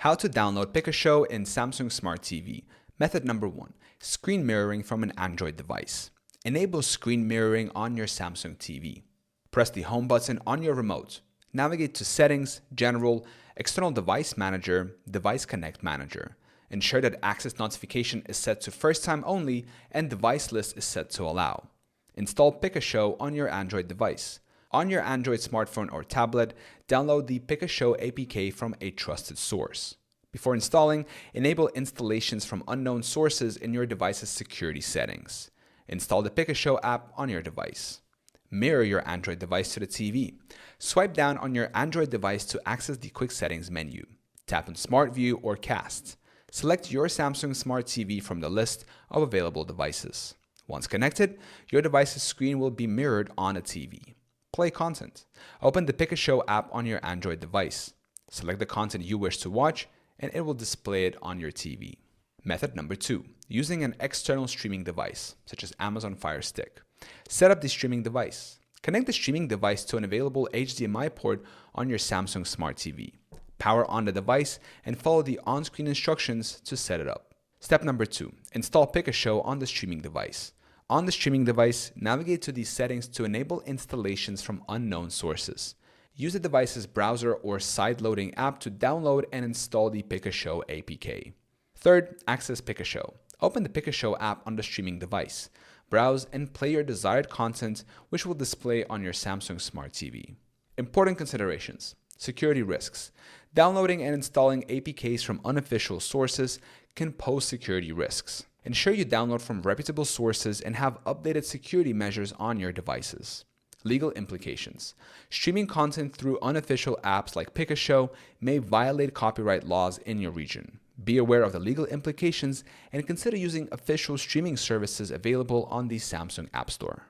How to download Pikashow in Samsung Smart TV. Method number 1. Screen mirroring from an Android device. Enable screen mirroring on your Samsung TV. Press the Home button on your remote. Navigate to Settings, General, External Device Manager, Device Connect Manager. Ensure that Access Notification is set to First Time Only and Device List is set to Allow. Install Pikashow on your Android device. On your Android smartphone or tablet, download the Pikashow APK from a trusted source. Before installing, enable installations from unknown sources in your device's security settings. Install the Pikashow app on your device. Mirror your Android device to the TV. Swipe down on your Android device to access the Quick Settings menu. Tap on Smart View or Cast. Select your Samsung Smart TV from the list of available devices. Once connected, your device's screen will be mirrored on a TV. Play content. Open the Pikashow app on your Android device. Select the content you wish to watch and it will display it on your TV. Method number 2. Using an external streaming device, such as Amazon Fire Stick. Set up the streaming device. Connect the streaming device to an available HDMI port on your Samsung Smart TV. Power on the device and follow the on-screen instructions to set it up. Step number 2. Install Pikashow on the streaming device. On the streaming device, navigate to the settings to enable installations from unknown sources. Use the device's browser or side-loading app to download and install the Pikashow APK. Third, access Pikashow. Open the Pikashow app on the streaming device. Browse and play your desired content, which will display on your Samsung Smart TV. Important considerations. Security risks. Downloading and installing APKs from unofficial sources can pose security risks. Ensure you download from reputable sources and have updated security measures on your devices. Legal implications. Streaming content through unofficial apps like Pikashow may violate copyright laws in your region. Be aware of the legal implications and consider using official streaming services available on the Samsung App Store.